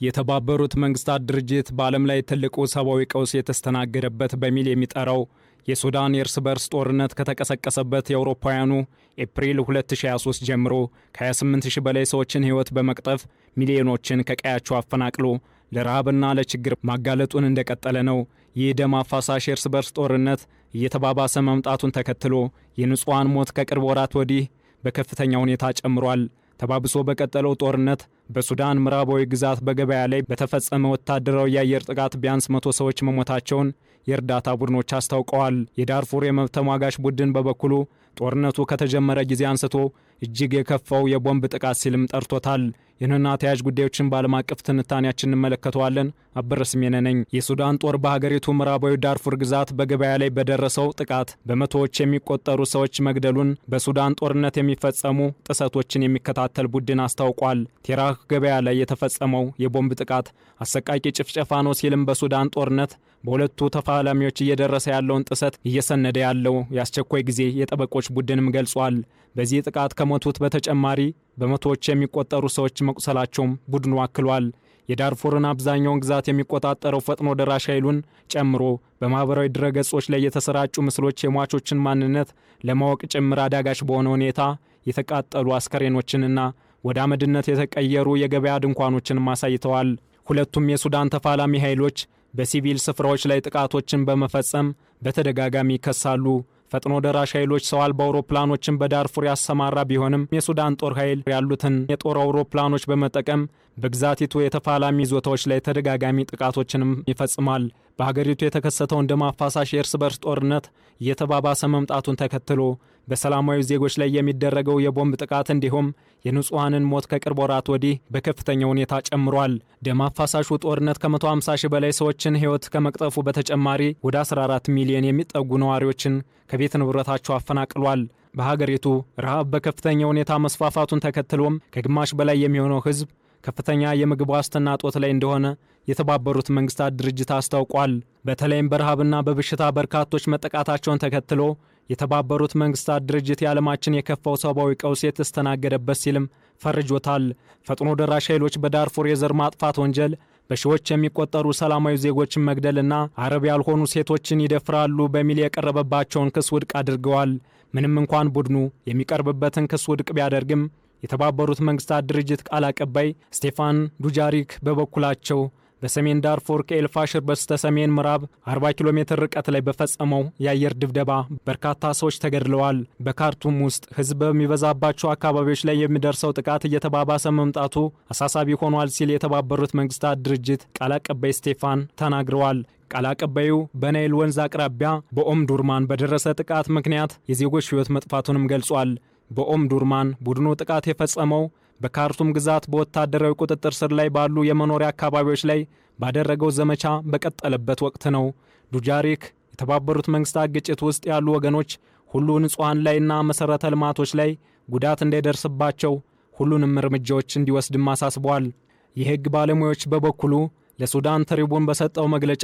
የተባበሩት መንግስታት ድርጅት በዓለም ላይ ትልቁ ሰብአዊ ቀውስ የተስተናገደበት በሚል የሚጠራው የሱዳን የእርስ በርስ ጦርነት ከተቀሰቀሰበት የአውሮፓውያኑ ኤፕሪል 2023 ጀምሮ ከ28000 በላይ ሰዎችን ሕይወት በመቅጠፍ ሚሊዮኖችን ከቀያቸው አፈናቅሎ ለረሃብና ለችግር ማጋለጡን እንደቀጠለ ነው። ይህ ደም አፋሳሽ የእርስ በርስ ጦርነት እየተባባሰ መምጣቱን ተከትሎ የንጹሃን ሞት ከቅርብ ወራት ወዲህ በከፍተኛ ሁኔታ ጨምሯል። ተባብሶ በቀጠለው ጦርነት በሱዳን ምዕራባዊ ግዛት በገበያ ላይ በተፈጸመ ወታደራዊ የአየር ጥቃት ቢያንስ 100 ሰዎች መሞታቸውን የእርዳታ ቡድኖች አስታውቀዋል። የዳርፉር የመብት ተሟጋች ቡድን በበኩሉ ጦርነቱ ከተጀመረ ጊዜ አንስቶ እጅግ የከፋው የቦምብ ጥቃት ሲልም ጠርቶታል። ይህንና ተያያዥ ጉዳዮችን በዓለም አቀፍ ትንታኔያችን እንመለከተዋለን። አበረስሜነ ነኝ። የሱዳን ጦር በሀገሪቱ ምዕራባዊ ዳርፉር ግዛት በገበያ ላይ በደረሰው ጥቃት በመቶዎች የሚቆጠሩ ሰዎች መግደሉን በሱዳን ጦርነት የሚፈጸሙ ጥሰቶችን የሚከታተል ቡድን አስታውቋል። ቴራህ ገበያ ላይ የተፈጸመው የቦምብ ጥቃት አሰቃቂ ጭፍጨፋ ነው ሲልም በሱዳን ጦርነት በሁለቱ ተፋላሚዎች እየደረሰ ያለውን ጥሰት እየሰነደ ያለው የአስቸኳይ ጊዜ የጠበቆች ቡድንም ገልጿል። በዚህ ጥቃት ከሞቱት በተጨማሪ በመቶዎች የሚቆጠሩ ሰዎች መቁሰላቸውም ቡድኑ አክሏል። የዳርፉርን አብዛኛውን ግዛት የሚቆጣጠረው ፈጥኖ ደራሽ ኃይሉን ጨምሮ በማህበራዊ ድረገጾች ላይ የተሰራጩ ምስሎች የሟቾችን ማንነት ለማወቅ ጭምር አዳጋች በሆነ ሁኔታ የተቃጠሉ አስከሬኖችንና ወደ አመድነት የተቀየሩ የገበያ ድንኳኖችን አሳይተዋል። ሁለቱም የሱዳን ተፋላሚ ኃይሎች በሲቪል ስፍራዎች ላይ ጥቃቶችን በመፈጸም በተደጋጋሚ ይከሳሉ። ፈጥኖ ደራሽ ኃይሎች ሰው አልባ አውሮፕላኖችን በዳርፉር ያሰማራ ቢሆንም የሱዳን ጦር ኃይል ያሉትን የጦር አውሮፕላኖች በመጠቀም በግዛቲቱ የተፋላሚ ይዞታዎች ላይ ተደጋጋሚ ጥቃቶችንም ይፈጽማል። በሀገሪቱ የተከሰተውን ደም አፋሳሽ የእርስ በርስ ጦርነት እየተባባሰ መምጣቱን ተከትሎ በሰላማዊ ዜጎች ላይ የሚደረገው የቦምብ ጥቃት እንዲሁም የንጹሃንን ሞት ከቅርብ ወራት ወዲህ በከፍተኛ ሁኔታ ጨምሯል። ደም አፋሳሹ ጦርነት ከ150,000 በላይ ሰዎችን ሕይወት ከመቅጠፉ በተጨማሪ ወደ 14 ሚሊዮን የሚጠጉ ነዋሪዎችን ከቤት ንብረታቸው አፈናቅሏል። በሀገሪቱ ረሃብ በከፍተኛ ሁኔታ መስፋፋቱን ተከትሎም ከግማሽ በላይ የሚሆነው ሕዝብ ከፍተኛ የምግብ ዋስትና እጦት ላይ እንደሆነ የተባበሩት መንግስታት ድርጅት አስታውቋል። በተለይም በረሃብና በበሽታ በርካቶች መጠቃታቸውን ተከትሎ የተባበሩት መንግስታት ድርጅት የዓለማችን የከፋው ሰብአዊ ቀውስ የተስተናገደበት ሲልም ፈርጆታል። ፈጥኖ ደራሽ ኃይሎች በዳርፉር የዘር ማጥፋት ወንጀል በሺዎች የሚቆጠሩ ሰላማዊ ዜጎችን መግደልና አረብ ያልሆኑ ሴቶችን ይደፍራሉ በሚል የቀረበባቸውን ክስ ውድቅ አድርገዋል። ምንም እንኳን ቡድኑ የሚቀርብበትን ክስ ውድቅ ቢያደርግም የተባበሩት መንግስታት ድርጅት ቃል አቀባይ ስቴፋን ዱጃሪክ በበኩላቸው በሰሜን ዳርፉር ከኤልፋሽር በስተሰሜን ምዕራብ 40 ኪሎ ሜትር ርቀት ላይ በፈጸመው የአየር ድብደባ በርካታ ሰዎች ተገድለዋል። በካርቱም ውስጥ ህዝብ በሚበዛባቸው አካባቢዎች ላይ የሚደርሰው ጥቃት እየተባባሰ መምጣቱ አሳሳቢ ሆኗል ሲል የተባበሩት መንግስታት ድርጅት ቃል አቀባይ ስቴፋን ተናግረዋል። ቃል አቀባዩ በናይል ወንዝ አቅራቢያ በኦምዱርማን በደረሰ ጥቃት ምክንያት የዜጎች ሕይወት መጥፋቱንም ገልጿል። በኦምዱርማን ቡድኑ ጥቃት የፈጸመው በካርቱም ግዛት በወታደራዊ ቁጥጥር ስር ላይ ባሉ የመኖሪያ አካባቢዎች ላይ ባደረገው ዘመቻ በቀጠለበት ወቅት ነው። ዱጃሪክ የተባበሩት መንግስታት ግጭት ውስጥ ያሉ ወገኖች ሁሉ ንጹሃን ላይና መሰረተ ልማቶች ላይ ጉዳት እንዳይደርስባቸው ሁሉንም እርምጃዎች እንዲወስድም አሳስበዋል። የህግ ባለሙያዎች በበኩሉ ለሱዳን ትሪቡን በሰጠው መግለጫ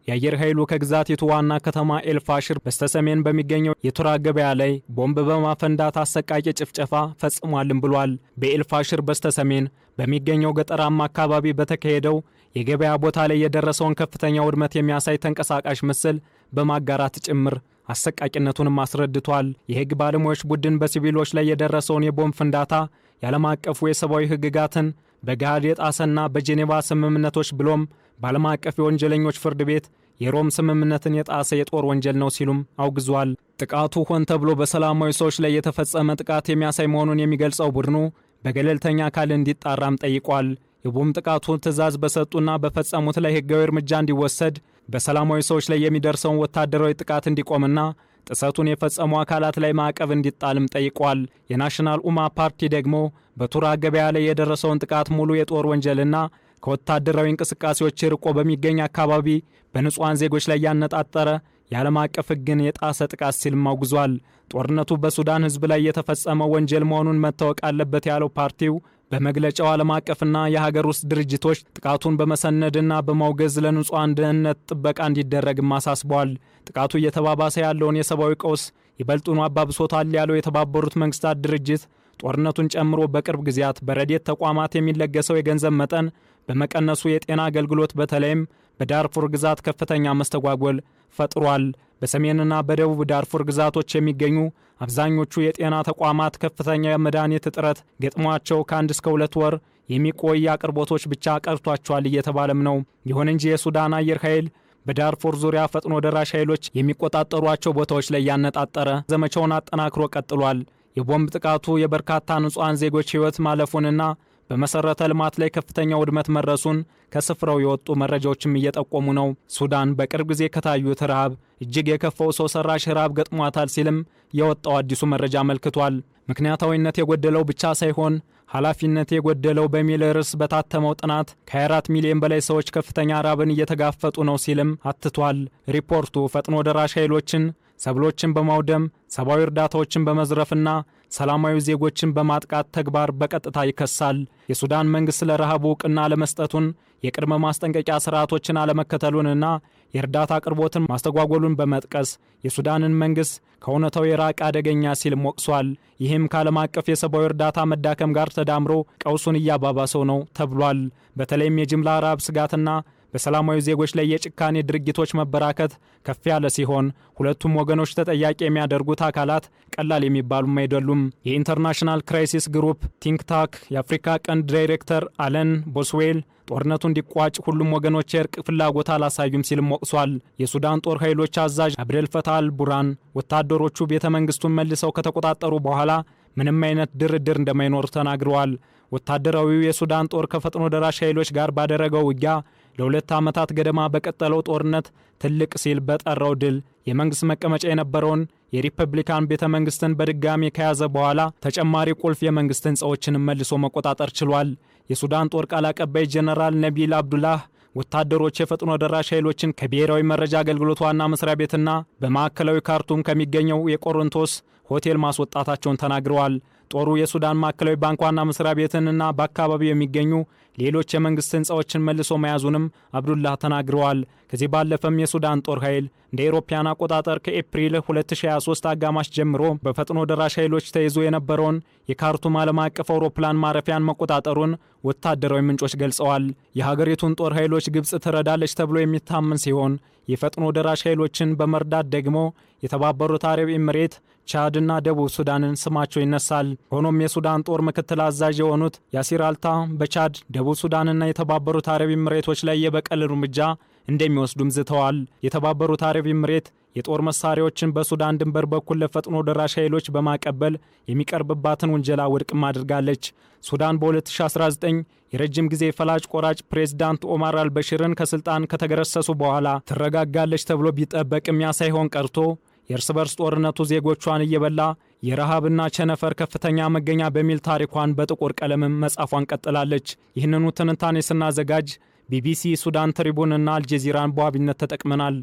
የአየር ኃይሉ ከግዛቲቱ ዋና ከተማ ኤልፋሽር በስተሰሜን በሚገኘው የቱራ ገበያ ላይ ቦምብ በማፈንዳት አሰቃቂ ጭፍጨፋ ፈጽሟልም ብሏል። በኤልፋሽር በስተሰሜን በሚገኘው ገጠራማ አካባቢ በተካሄደው የገበያ ቦታ ላይ የደረሰውን ከፍተኛ ውድመት የሚያሳይ ተንቀሳቃሽ ምስል በማጋራት ጭምር አሰቃቂነቱንም አስረድቷል። የህግ ባለሙያዎች ቡድን በሲቪሎች ላይ የደረሰውን የቦምብ ፍንዳታ የዓለም አቀፉ የሰብአዊ ህግጋትን በጋድ የጣሰና በጄኔቫ ስምምነቶች ብሎም በዓለም አቀፍ የወንጀለኞች ፍርድ ቤት የሮም ስምምነትን የጣሰ የጦር ወንጀል ነው ሲሉም አውግዟል። ጥቃቱ ሆን ተብሎ በሰላማዊ ሰዎች ላይ የተፈጸመ ጥቃት የሚያሳይ መሆኑን የሚገልጸው ቡድኑ በገለልተኛ አካል እንዲጣራም ጠይቋል። የቦምብ ጥቃቱ ትዕዛዝ በሰጡና በፈጸሙት ላይ ህጋዊ እርምጃ እንዲወሰድ፣ በሰላማዊ ሰዎች ላይ የሚደርሰውን ወታደራዊ ጥቃት እንዲቆምና ጥሰቱን የፈጸሙ አካላት ላይ ማዕቀብ እንዲጣልም ጠይቋል። የናሽናል ኡማ ፓርቲ ደግሞ በቱራ ገበያ ላይ የደረሰውን ጥቃት ሙሉ የጦር ወንጀልና ከወታደራዊ እንቅስቃሴዎች ርቆ በሚገኝ አካባቢ በንጹሃን ዜጎች ላይ ያነጣጠረ የዓለም አቀፍ ህግን የጣሰ ጥቃት ሲል አውግዟል። ጦርነቱ በሱዳን ህዝብ ላይ የተፈጸመ ወንጀል መሆኑን መታወቅ አለበት ያለው ፓርቲው በመግለጫው ዓለም አቀፍና የሀገር ውስጥ ድርጅቶች ጥቃቱን በመሰነድና በማውገዝ ለንጹሃን ደህንነት ጥበቃ እንዲደረግም አሳስበዋል። ጥቃቱ እየተባባሰ ያለውን የሰብአዊ ቀውስ ይበልጡን አባብሶታል ያለው የተባበሩት መንግስታት ድርጅት ጦርነቱን ጨምሮ በቅርብ ጊዜያት በረድኤት ተቋማት የሚለገሰው የገንዘብ መጠን በመቀነሱ የጤና አገልግሎት በተለይም በዳርፉር ግዛት ከፍተኛ መስተጓጎል ፈጥሯል። በሰሜንና በደቡብ ዳርፉር ግዛቶች የሚገኙ አብዛኞቹ የጤና ተቋማት ከፍተኛ የመድኃኒት እጥረት ገጥሟቸው ከ1 እስከ 2 ወር የሚቆይ አቅርቦቶች ብቻ ቀርቷቸዋል እየተባለም ነው። ይሁን እንጂ የሱዳን አየር ኃይል በዳርፉር ዙሪያ ፈጥኖ ደራሽ ኃይሎች የሚቆጣጠሯቸው ቦታዎች ላይ ያነጣጠረ ዘመቻውን አጠናክሮ ቀጥሏል። የቦምብ ጥቃቱ የበርካታ ንጹሃን ዜጎች ሕይወት ማለፉንና በመሰረተ ልማት ላይ ከፍተኛ ውድመት መድረሱን ከስፍራው የወጡ መረጃዎችም እየጠቆሙ ነው። ሱዳን በቅርብ ጊዜ ከታዩት ረሃብ እጅግ የከፋው ሰው ሰራሽ ረሃብ ገጥሟታል ሲልም የወጣው አዲሱ መረጃ አመልክቷል። ምክንያታዊነት የጎደለው ብቻ ሳይሆን ኃላፊነት የጎደለው በሚል ርዕስ በታተመው ጥናት ከ24 ሚሊዮን በላይ ሰዎች ከፍተኛ ረሃብን እየተጋፈጡ ነው ሲልም አትቷል። ሪፖርቱ ፈጥኖ ደራሽ ኃይሎችን ሰብሎችን በማውደም ሰብአዊ እርዳታዎችን በመዝረፍና ሰላማዊ ዜጎችን በማጥቃት ተግባር በቀጥታ ይከሳል። የሱዳን መንግሥት ለረሃቡ ዕውቅና ለመስጠቱን የቅድመ ማስጠንቀቂያ ስርዓቶችን አለመከተሉንና የእርዳታ አቅርቦትን ማስተጓጎሉን በመጥቀስ የሱዳንን መንግሥት ከእውነታው የራቀ አደገኛ ሲልም ወቅሷል። ይህም ከዓለም አቀፍ የሰብአዊ እርዳታ መዳከም ጋር ተዳምሮ ቀውሱን እያባባሰው ነው ተብሏል። በተለይም የጅምላ ረሃብ ስጋትና በሰላማዊ ዜጎች ላይ የጭካኔ ድርጊቶች መበራከት ከፍ ያለ ሲሆን ሁለቱም ወገኖች ተጠያቂ የሚያደርጉት አካላት ቀላል የሚባሉም አይደሉም። የኢንተርናሽናል ክራይሲስ ግሩፕ ቲንክ ታንክ የአፍሪካ ቀንድ ዳይሬክተር አለን ቦስዌል ጦርነቱ እንዲቋጭ ሁሉም ወገኖች የእርቅ ፍላጎት አላሳዩም ሲልም ወቅሷል። የሱዳን ጦር ኃይሎች አዛዥ አብደልፈታህ አልቡርሃን ወታደሮቹ ቤተ መንግስቱን መልሰው ከተቆጣጠሩ በኋላ ምንም አይነት ድርድር እንደማይኖር ተናግረዋል። ወታደራዊው የሱዳን ጦር ከፈጥኖ ደራሽ ኃይሎች ጋር ባደረገው ውጊያ ለ2 ዓመታት ገደማ በቀጠለው ጦርነት ትልቅ ሲል በጠራው ድል የመንግስት መቀመጫ የነበረውን የሪፐብሊካን ቤተ መንግስትን በድጋሚ ከያዘ በኋላ ተጨማሪ ቁልፍ የመንግስት ህንጻዎችን መልሶ መቆጣጠር ችሏል። የሱዳን ጦር ቃል አቀባይ ጀነራል ነቢል አብዱላህ ወታደሮች የፈጥኖ ደራሽ ኃይሎችን ከብሔራዊ መረጃ አገልግሎት ዋና መስሪያ ቤትና በማዕከላዊ ካርቱም ከሚገኘው የቆሮንቶስ ሆቴል ማስወጣታቸውን ተናግረዋል። ጦሩ የሱዳን ማዕከላዊ ባንክ ዋና መስሪያ ቤትንና በአካባቢው የሚገኙ ሌሎች የመንግስት ህንጻዎችን መልሶ መያዙንም አብዱላህ ተናግረዋል። ከዚህ ባለፈም የሱዳን ጦር ኃይል እንደ አውሮፓውያን አቆጣጠር ከኤፕሪል 2023 አጋማሽ ጀምሮ በፈጥኖ ደራሽ ኃይሎች ተይዞ የነበረውን የካርቱም ዓለም አቀፍ አውሮፕላን ማረፊያን መቆጣጠሩን ወታደራዊ ምንጮች ገልጸዋል። የሀገሪቱን ጦር ኃይሎች ግብጽ ትረዳለች ተብሎ የሚታመን ሲሆን የፈጥኖ ደራሽ ኃይሎችን በመርዳት ደግሞ የተባበሩት አረብ ኤምሬት፣ ቻድና ደቡብ ሱዳንን ስማቸው ይነሳል። ሆኖም የሱዳን ጦር ምክትል አዛዥ የሆኑት ያሲር አልታ በቻድ ደቡብ ሱዳንና የተባበሩት አረብ ኤምሬቶች ላይ የበቀል እርምጃ እንደሚወስዱም ዝተዋል። የተባበሩት አረብ ኤምሬት የጦር መሳሪያዎችን በሱዳን ድንበር በኩል ለፈጥኖ ደራሽ ኃይሎች በማቀበል የሚቀርብባትን ውንጀላ ውድቅም አድርጋለች። ሱዳን በ2019 የረጅም ጊዜ ፈላጭ ቆራጭ ፕሬዝዳንት ኦማር አልበሽርን ከስልጣን ከተገረሰሱ በኋላ ትረጋጋለች ተብሎ ቢጠበቅም ያ ሳይሆን ቀርቶ የእርስ በርስ ጦርነቱ ዜጎቿን እየበላ የረሃብና ቸነፈር ከፍተኛ መገኛ በሚል ታሪኳን በጥቁር ቀለምም መጻፏን ቀጥላለች። ይህንኑ ትንታኔ ስናዘጋጅ ቢቢሲ፣ ሱዳን ትሪቡን እና አልጀዚራን በዋቢነት ተጠቅመናል።